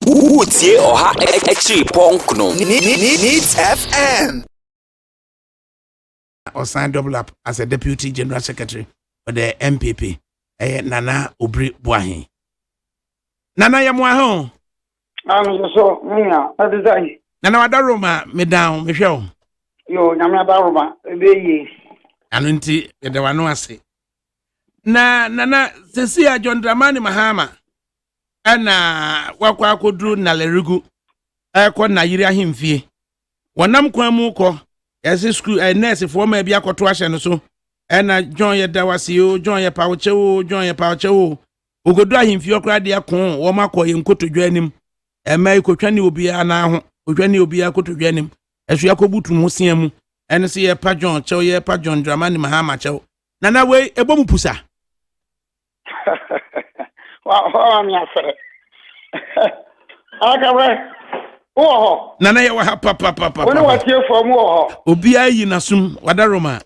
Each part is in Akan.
Utie Oha Echi Ponkno. Needs FM. Or sign double up as a deputy general secretary for the MPP. Nana Obri Boahi. Nana Yamwaho. So, that is I. Nana Wadaroma, me down, me show. Yo, Yamadaroma, ye. Anunti, the one no say. Nana, Cecilia John Dramani Mahama. Ana wakwa kodru na lerigu ekwo na yiri ahemfie wonam kwan mu ko yesi school nurse fo ma bia koto ahye no so ena John ye dawase o John ye pawche o John ye pawche o ogodu ahemfie okra de akon wo makoye nkotodwa anim ema ikotwane obi ana ho odwane obi akotodwa anim esu yakobutu musia mu ene se ye pa John che ye pa John Dramani Mahama che nana we ebom pusa. Wow, I'm afraid. Oh, Nana ya wa papa. When was here for more? Obi ayi nasum wadaroma.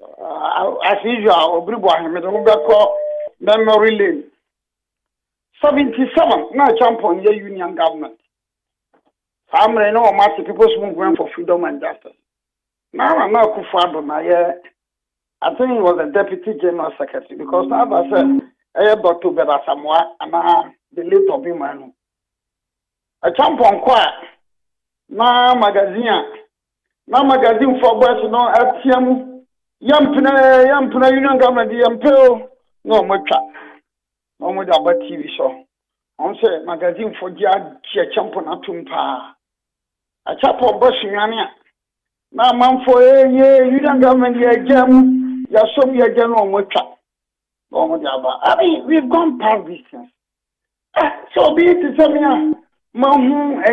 As usual, Obribo, me don't call memory lane. 77, now champion your union government. Family no massive people's movement for freedom and justice. Now I'm not Kufado, I think he was a deputy general secretary because now I said. Dr. Beda Samoa and the late of him. A champion choir. Na magazine for boys, no FTM. Yampuna Union Government, the Impel. No much. No more about TV show. On say magazine for Gia champion atumpa. A chap of Boshingania. Now, man for a year, Union Government, ya jam, ya some ya general much. I mean, we've gone past these things. So be it to say, Mahu,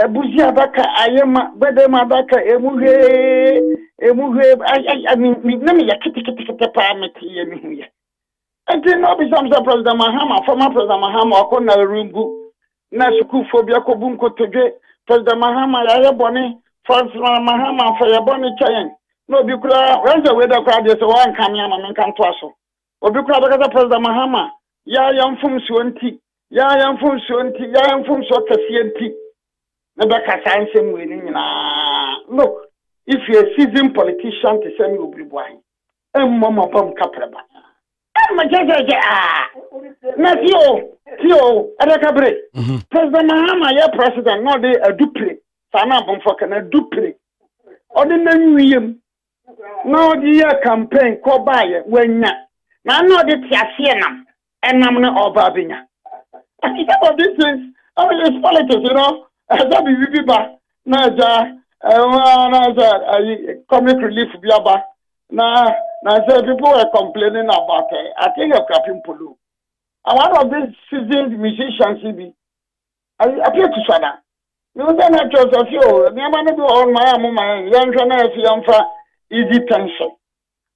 Buzia Daka, Ayama, Bedema Daka, Emuhe, I mean, let me get a parameter. I didn't know some President Mahama, former President Mahama, or Kona Rungu, Nasuku Phobia Kobunko today, President Mahama, Ayaboni, Francis Mahama, for your bonnet chain. No, because when the weather crowd is one coming and can twasso. Obikura bakata President Mahama ya yamfum suonti ya yamfum so kasienti na baka sansem we ni nyina. Look, if you're a seasoned politician to send you Obribwai mama pam kapreba majaja na tio adakabre President Mahama ya president no dey adupre sana bomfoka na dupre odi na nwiem na odi ya campaign ko baye wanya na no de tiasie nam na oba benya. I think about these things. I mean, it's politics, you know. That be biba na comic relief biaba na say people were complaining about it. I think a crapping polo. And one of these seasoned musicians I appear to Shana. You know that just of you. The man do on my young Shana easy tension.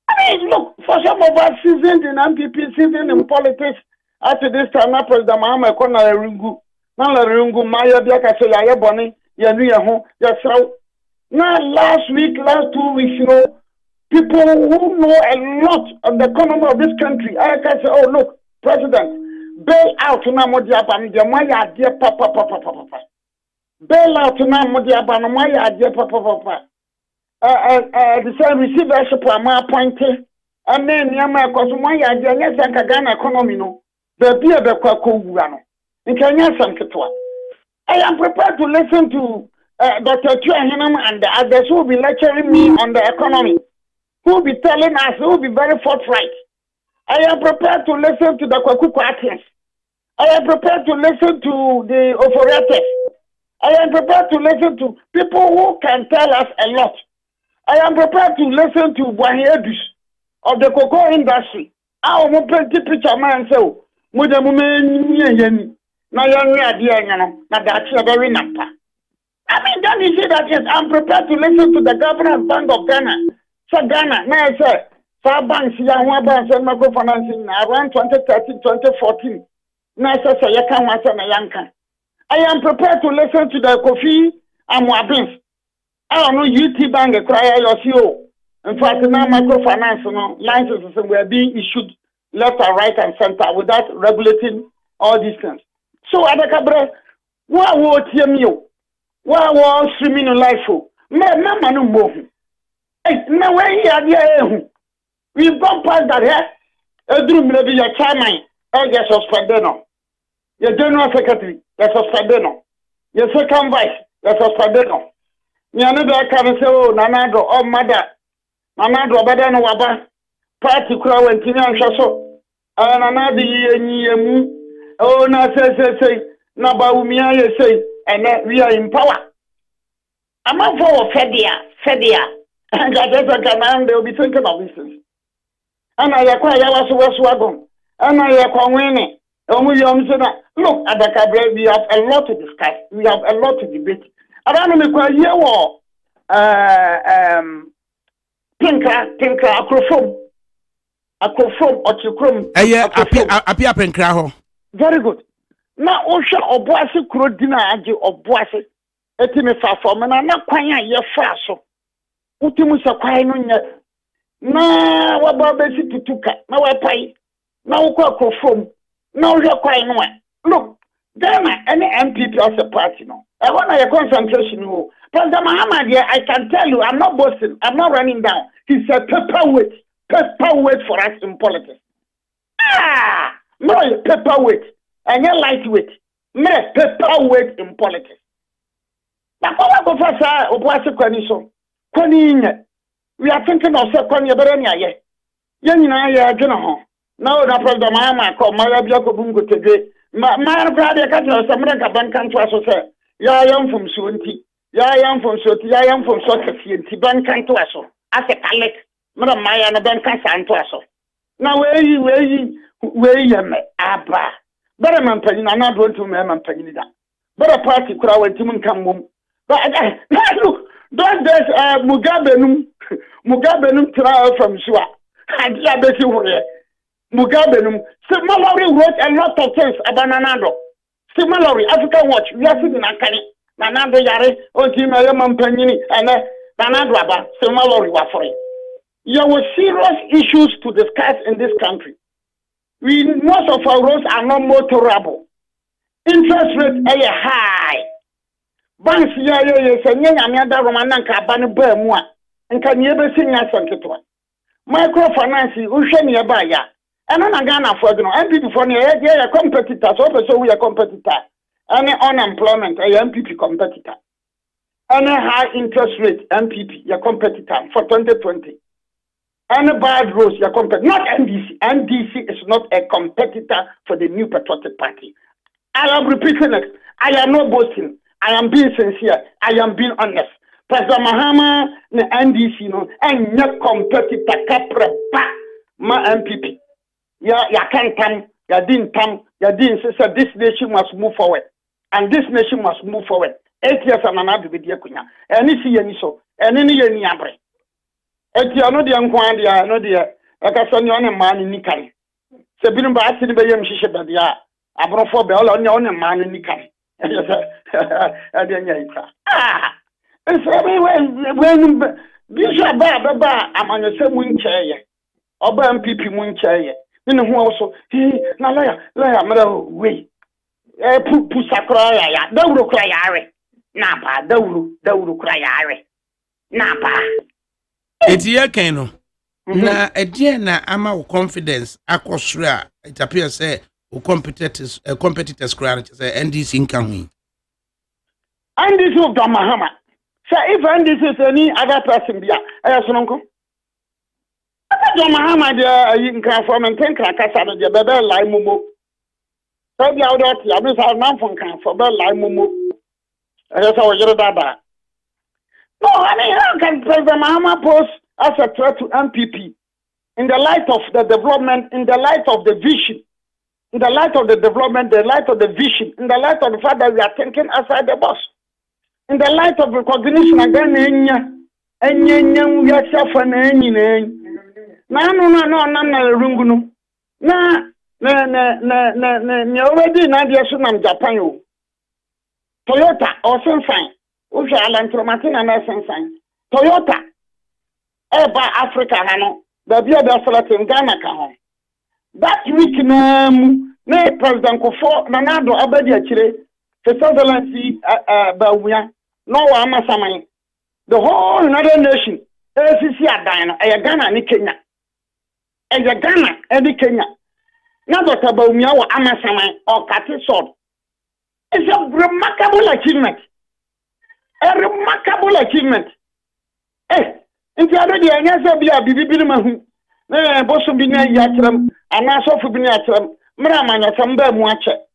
I mean, look, for some of us seasoned in MPP, seasoned in politics, after this time, now President Mahama Kona Rungu, now Maya Biaka say, "Ya Bonnie, ya Nia home, ya so." Now, last 2 weeks, you know, people who know a lot of the economy of this country, I can say, "Oh, look, President, bail out na Modiaban, the Maya dear papa. Bail out na Modiaban, Maya dear papa. The same receivership are more appointed, and then Yama Cosmoya, yes, and Kagana economy, no, the beer the Quaco, in Kenya, Sankatwa. I am prepared to listen to Dr. Tuahinam and the others who will be lecturing me on the economy, who will be telling us, who will be very forthright. I am prepared to listen to the Kwaku artists. I am prepared to listen to the Oforetes. I am prepared to listen to people who can tell us a lot. I am prepared to listen to Buahedus of the cocoa industry. Our mobility picture man so Mudamumen na young idea, na that's a very number. I mean, don't you see that? Yes, I'm prepared to listen to the Governor Bank of Ghana. So Ghana, now I say, Far banks, young banks, and microfinancing around 2013, 2014. Now I say, you can't answer my yanka. I am prepared to listen to the Kofi and Wabins. I don't know, UT Bank, cry your CEO. In fact, now microfinance licenses were being issued left and right and center without regulating all these things. So, Adakabre, wo tie mi o wo streaming live o me mama no mo hu na we ya dia ehu we gone past that here edru mi bi ya chairman get suspended no your general secretary get suspended no your second vice get suspended no nyane da ka no say o nanado o mother nanado bada no waba party kura wantini anhwe so nanado yiyemu o na say na ba umia ye say and we are in power. I'm not for Fedia. And I just can they'll be thinking of this. And I acquire was wagon. And I acquire winning. Look at the cabaret, we have a lot to discuss. We have a lot to debate. I don't know if you war Pinker, acrophone or chicrum. Apia Penkraho. Very good. Na osha oboase kuro dina age oboase etime fa for me na kwan a ye fa so utimu se kwan no nya na waba besi tutuka na wapai na ukwa kofom na ohwe kwan no look Ghana any MPP as a party no I want a concentration ho President Muhammad I can tell you I'm not boasting I'm not running down he's a paperweight for us in politics no paperweight and you're lightweight. Me paperweight in politics. Now, what go for sir? Obuasi kwani so? Kwani we are thinking of say kwani ebereni aye. Yen na aye adwena ho. Now the president Mahama come my bia ko bungo tege. Ma brother ka tell say mrenka ban kan to aso say ya yam from so nti. Ya yam from so ti ya yam from so kefie nti ban kan to aso. Ase kalek. Mra maya na ban kan san to aso. Now we yame aba. Better man pagina na don't to man pagina. Better party kura when timun come mum. But look, don't there's Mugabe num trial from Shua. And yeah, bet you were Mugabe num. Similarly wrote a lot of things about Nanado. Similarly, African Watch, we are sitting in Akari, Nanado Yare, or Timayaman Panini, and Nanado Abba, similarly Wafari. There were serious issues to discuss in this country. Most of our roads are not motorable. Interest rates are high. Banks microfinance and on Ghana for MPP for a competitor, so we are competitor. Any unemployment, a MPP competitor. Any high interest rate, MPP, your competitor for 2020. Any bad roads, your competitor. Not NDC. NDC is not a competitor for the New Patriotic Party. I am repeating it. I am not boasting. I am being sincere. I am being honest. President Mahama, the NDC, no, and your competitor, Capra, my MPP. Ya can't come, ya didn't come, ya didn't say this nation must move forward. And this nation must move forward. 8 years and another video. And if you so, and any abre. Eti ano de nkwan de ano de aka so ne one man ni kan se bi no ba ase ne be yam hihye ba de a abrofo be ola one man ni kan ade nya ita ese when bishop ba amanyo se mu ncheye oba MPP mu ncheye ni ho so na la mara we pu sakra ya dawuro kra ya are na ba dawuro kra ya are na ba Etia Keno. Na na ama confidence akosra it appears say competitors crowd say NDC nkan NDC of Mahama. So if NDC is any other person bia sononko. John Mahama dia you can form and think kasa de bebe lai mumo. So dia odot ya be sa man fon kan for be lai mumo. So we jere baba. No, I mean, how can President Mahama pose as a threat to MPP in the light of the development, in the light of the vision, in the light of the development, the light of the vision, in the light of the fact that we are thinking outside the box, in the light of recognition again, we are suffering. No, Toyota or Sunshine. Usha Alantromatina na sensan. Toyota eba Africa hano. Baby da salatin Ghana ka ho. That week na President Kofo Nanado abadi akire Switzerland, Bawuya, no Amasaman. The whole United Nation, ACC Adana, Ghana, and Kenya. And Ghana, and Kenya. Not Dr. Bawuya or Amasaman or Cathy Sword. It's a remarkable achievement. A remarkable achievement. In the other day, I never be a Bibi Bosubina Yatram, and also Fubinatram, Mramana, some Bermuache.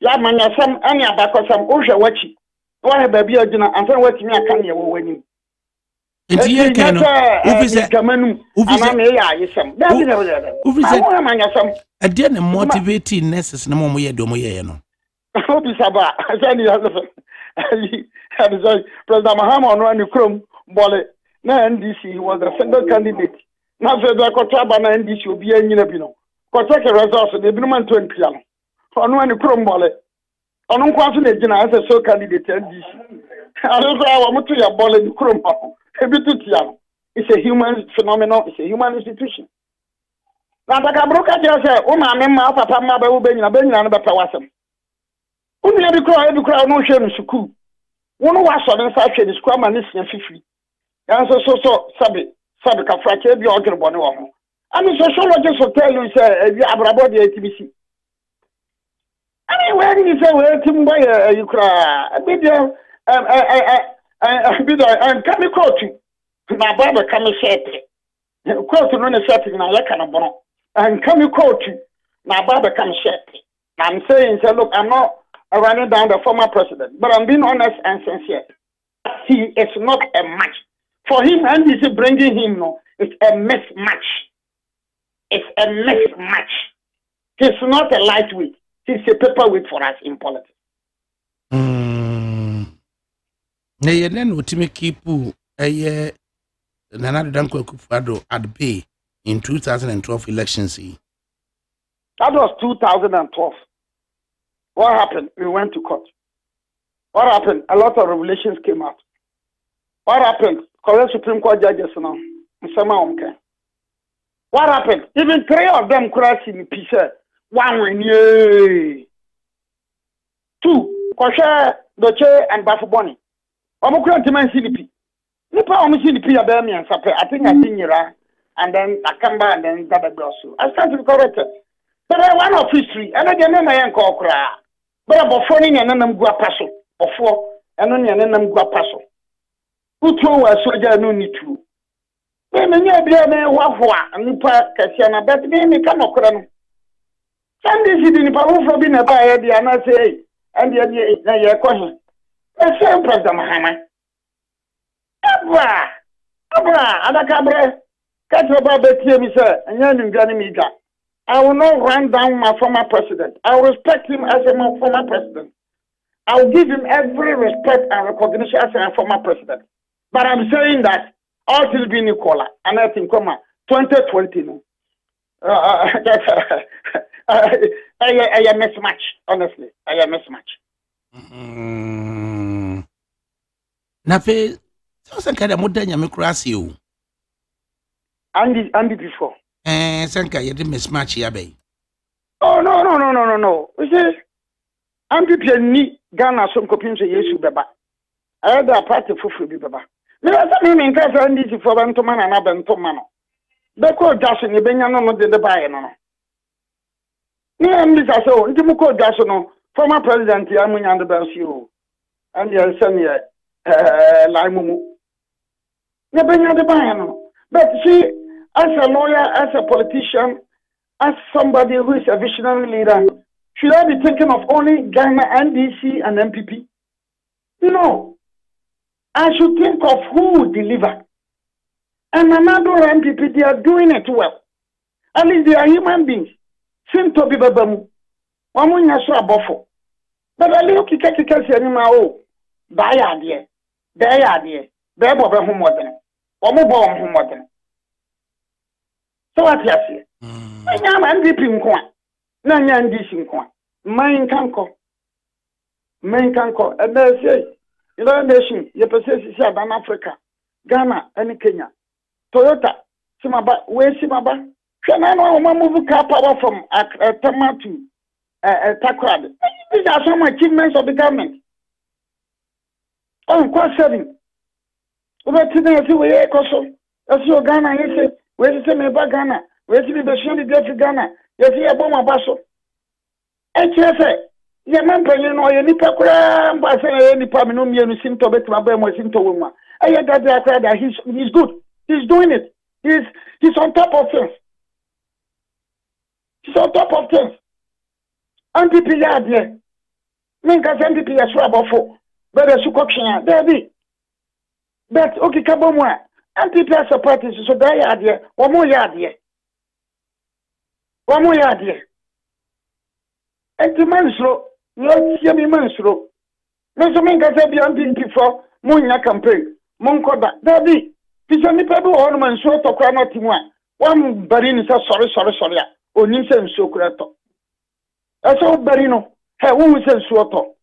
Yamana, some Anya Bako, some Osha Wachi. Why baby, I didn't answer what me I can you winning. Nti can Kamanu, some. a dear motivating necessary no more ye domo ye no. I hope it's about President Mahama on one Chrome Bolle. Na NDC was a single candidate. Now, the Kotaba NDC will be a Yinabino. Kotaka results in the Bruman 20 piano. On one Chrome Bolle. On one question, as a sole candidate NDC. I don't know what to your ball in Chrome. It's a human phenomenon, it's a human institution. Now, the Cabroca just said, oh, my mamma, Papa, Mabel, Benjamin, and Batawasam. Only every crowd, no shame in Suku. One was on the side, the scrum and listening 50. And so, Sabi Kafrake, the organ of one. And the sociologist will tell you, say, about the ATBC. I mean, when you say, well, Timber, you cry, a bit, and come to quote you. My brother come and say it. Quote on a setting, and I can abon. And come to quote you. My brother come say it. I'm saying, look, I'm not running down the former president, but I'm being honest and sincere. He is not a match. For him, and he's bringing him, no, it's a mismatch. It's a mismatch. He's not a lightweight. He's a paperweight for us in politics. Ne then ultimate keep Nana Danko Akufo-Addo at bay in 2012 elections. That was 2012. What happened? We went to court. What happened? A lot of revelations came out. What happened? Correct Supreme Court judges now. What happened? Even 3 of them crashed in peace. 1 win. 2, Koshe, Doche, and Bafuboni. Omukran Timan CDP. Nipa CDP Abemi and Sape. I think Yira, and then Akamba, and then Gadagosu. I stand to be corrected. But I one of history, and I get my uncle cry. But about phoning and then go a passo, or 4, and then go a passo. Who told us soldier no need to? When you be a man, and you pass Cassiana, but they come up. Sunday city in Paru for being a buyer, the Anase, and the question. The same President Mahama. Abra, Adakabre, Katraba Betia, sir, and Yan Ganimiga. I will not run down my former president. I will respect him as a former president. I will give him every respect and recognition as a former president. But I'm saying that all will be equal. And I think, 2020, no. I am mismatch, honestly. I am mismatch. Nafe, so kind of modern Yamikrasi. Andy before. Sanka, you didn't mismatch Yabe. Oh, no. You see, Andy ni Ghana some copies of Yesu Baba. I had a party for free Baba. Me in case Andy for Bantoman and Abentomano. The court Jason, you bring no de buy no. Me and this I saw, Timuko Jason, former president Yamunya and the Belsio, and the senior Limumu. You bring the buy no. But see, as a lawyer, as a politician, as somebody who is a visionary leader, should I be thinking of only Ghana, NDC, and MPP? No. I should think of who will deliver. And another MPP, they are doing it well. At least they are human beings. Seem to be babamu. Wamu nyaso abofo. But I look at the animal. Buy idea. Buy idea. Buy bobe humodene. Wamu bo humodene. So what you say? Nyama MPP nkwa. Na nya NDC nkwa. Main kanko. And they say, United Nations, you possess Southern Africa, Ghana, and Kenya. Toyota, Simaba, where Simaba? Can I know move car power from Tamatu Takrad. These are some achievements of the government. On cost setting. Over today, I see where Koso. I see Ghana, you say, where is the Ghana? Where is the Shani get Ghana? You see a bomb basso. HSA. Ya member, you know, you nipa kura, but say any paminum, you seem to bet my bem was into woman. I had that he's good. He's doing it. He's on top of things. He's on top of things. MPP yard there. Minka MPP is rubber but the Sukokshan, there be. But okay, Kabomwa. MPP as a party, so they yard there. One more yard there. One more yard there. And the man slow. You see me man slow. No, so Minka said the MPP for Munya campaign. Monkoda, there be. It's only people ornament so to cry not in one. One Barin says sorry. O Nimsen so crato. That's all Berino. Hey, who says Suoto?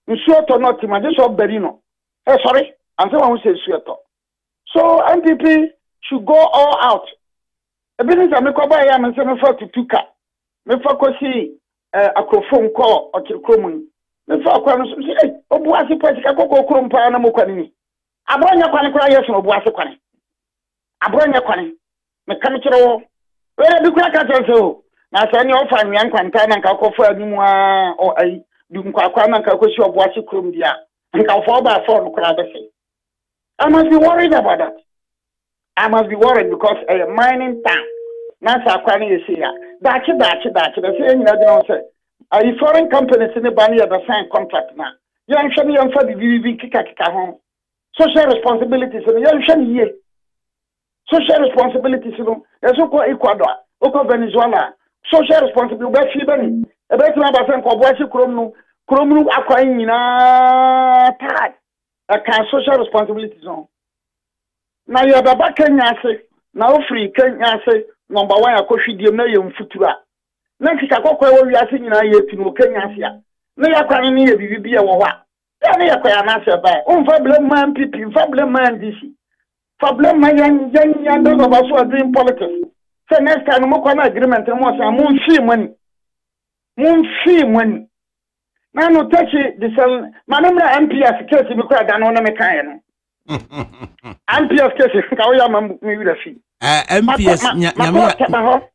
Suoto not him, I just saw Berino. Hey, sorry, I'm someone who says Suoto. So MPP should go all out. A business I make up by am and 742 me for see a phone call or to Cromun. Me for say, Obuasi Pesca go Crumpa and Mokwani. I brought your Quanicra, yes, Obuasi. I brought your Quani. Mechanical. Where do crack at so? Now, send your family and Quantana and Calco for a or a Dumquaquan and Calcoshi of Washi Crumbia and Calfor by 4 Crabasy. I must be worried about that. I must be worried because a mining town. Nasa Quani is here. That's the same I don't say. A foreign companies in the Bani of the same contract now. Young Shani and Fadi Kika home. Social responsibilities and young Shani here. Social responsibilities, there's also Ecuador, Oko Venezuela. Social responsibility, but she been a better number of Washi Kromnu acquiring tag. A kind social responsibility zone. Now you have a back Kenya say, now free Kenya say, number one, a coffee dear million futura. Next, I go where we are singing a year to Kenya. No, you are crying near be a wa. Then you are answer by, Fabulous man, people, Fabulous man, DC. Problem my young those of us who are doing politics. So next time, no agreement and was a moon fee money. Moon fee money. Now, no touch it, the son, Madame MPS case in the crowd, and on a mechanic. MPS case, how you am with a fee. MPS,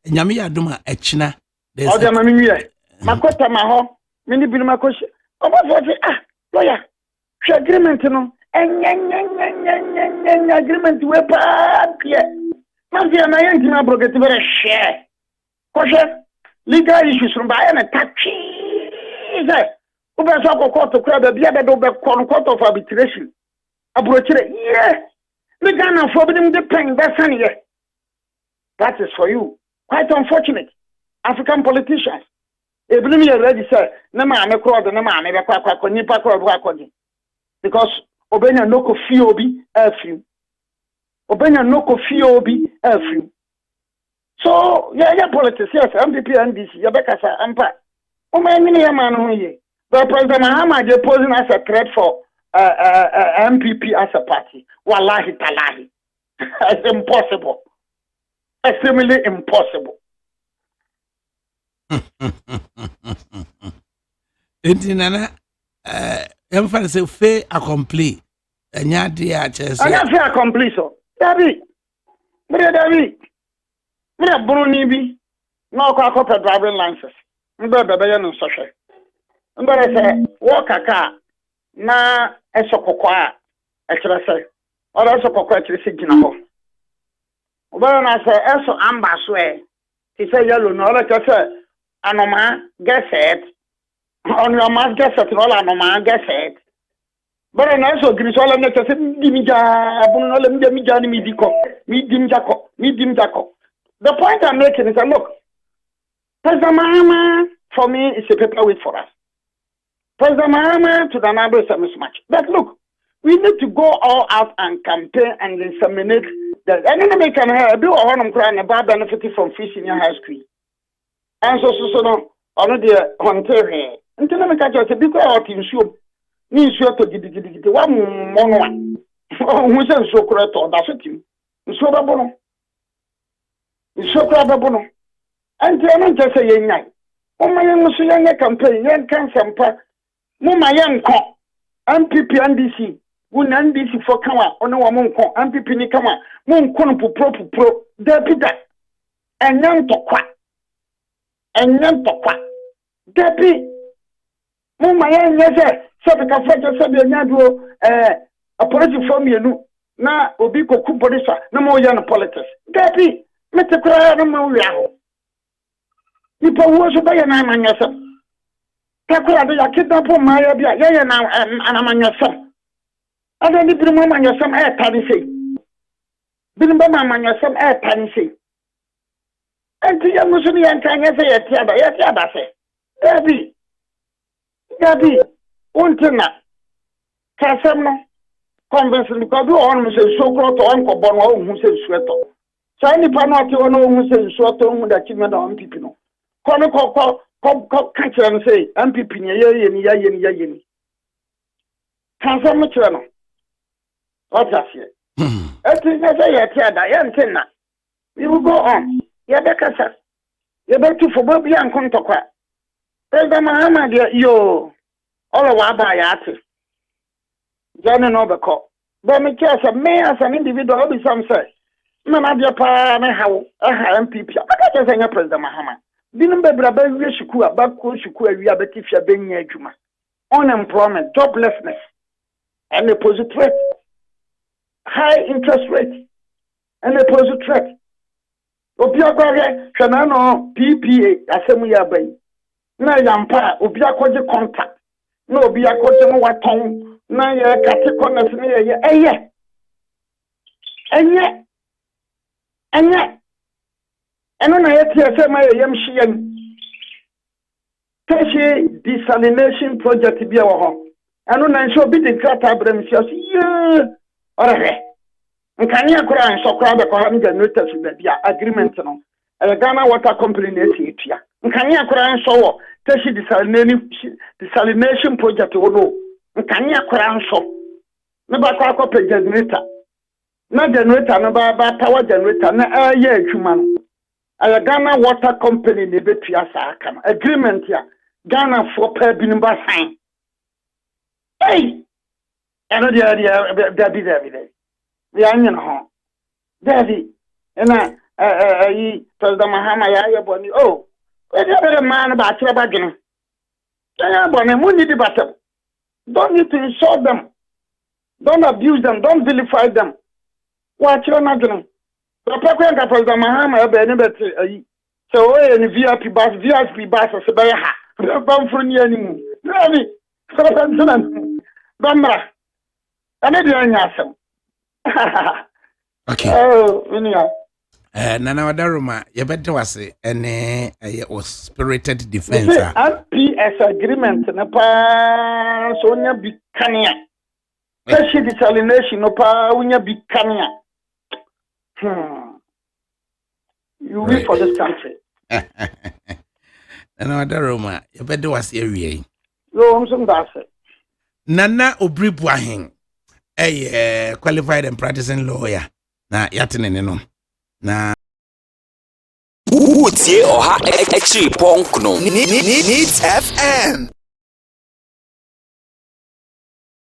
Yamia Duma, Echina. There's a mammy. Makota Maho, many Bimakosh. Oh, what's it? Lawyer. Agreement, you know. Agreement we bad yeah. Now the American broke very share. Kosher legal issues from by an attack. Over so court to crowd the other over court of arbitration. Approach it, yeah. The Ghana forbidden the pen that's sunny. That is for you. Quite unfortunate. African politicians. A blimey already said, no man, no crowd, no man, never quack, because Obenya no kofi obi afim. Obenya no kofi obi afim. So yeah, politics, yes, MPP and DC, Yabekasa, Ampa. Many a man who ye. But President Mahama is posing as a threat for MPP as a party. Wallahi talahi. It's impossible. Extremely impossible. Nana say fait accompli. Nya dia chese. Ana fait accompli so. David. Mira Bruni bi. No kwa driving license. Mbe bebe no so hwe. Mbe say wo kaka na esokokwa a ekere say. Ora esokokwa ekere say gina ho. Oba na say eso amba so e. Ti say yellow no ora say anoma get set. On your mask get set all anoma get set. But I also agree so let me say dimija abun no let me dimija ni mi dimjako. The point I'm making is that look, President Mahama for me is a paperweight for us. President Mahama to the number is a mismatch. But look, we need to go all out and campaign and disseminate that. And then we can have a one of crying about benefiting from free senior high school. And so no, on the Ontario. Until we catch us a big out in show. Ni sure to gidi one mono who says so correct or that's it. So babono. So babono. And then just say Oma yen so yen campaign yen kan sempa. Muma yen ko MPP NDC. Wun NDC for kama ono wa mon ko MPP ni kama mon ko no pro debida. Enyan tokwa. Debi muma yen yese se be ka fete se be nyado a policy form yenu na obi koku polisa na mo ya na politics. Debi mete kura na mo wi aho. Nipa wo so ba ya na amanyasam. Kakura de ya kidnap ma ya bia ya na anamanyasam. Ada ni biru amanyasam tani sei. Biru ba amanyasam tani sei. Enti ya musu ni antanya se ya tiada se. Debi untina kasam no convince me ko bi on me se sokro to on ko bon wa hu se sueto. Sai ni pa no ati on hu se sueto hu da chime da on pipi no. Kono ko catch and say MPP ni ya yeni can some much no what has here eti na say ya tiada ya ntenna we will go on ya bekasa ya betu for bobi ankon tokwa President Mahama de yo all wa ba ya ati jana no beko but me kasa me as an individual obi some say na na de pa me hawo MPP aka je say President Mahama Dinum bebra ba wi shuku abako shuku awi abetifia benya adwuma unemployment joblessness and a positive threat high interest rate and a positive threat obi agware hwana no PPA asemu ya bai na yampa obi akoje contact na obi akoje mo waton na ye kate corners na ye enye eno na yeti asema yem hyen tashi desalination project bia wo ho eno na nso bi de krata abram si ye orahe nkani akora nso kora be ko ha nja notice be bia agreement no Ghana Water Company na etia nkani akora nso wo tashi desalination project wo no nkani akora nso me ba kwa ko pe generator na generator no ba power generator na aye adwuma no Ghana Water Company ne betua sa aka no agreement ya Ghana for pa binim ba sign hey eno dia David ya nyina ho David ena yi President Mahama ya boni oh we dey man ba kire ba dwene ya boni mu need battle don't need to insult them don't abuse them don't vilify them wa kire na dwene Papa kwa President Mahama ebe ni beti ayi so we ni VIP bus se be ha ba mfuru ni animu nani so bamra ane dia anya asem okay enia nana wadaruma yebede wase ene spirited defense PS agreement na pa so nya bikania kashi desalination no pa unya bikania you wait for this country. Nana wadaruma yebede wase awie Yo msum dase Nana Obribu ahen qualified and practicing lawyer na yatene no na Utie oha extra punk no Needs FM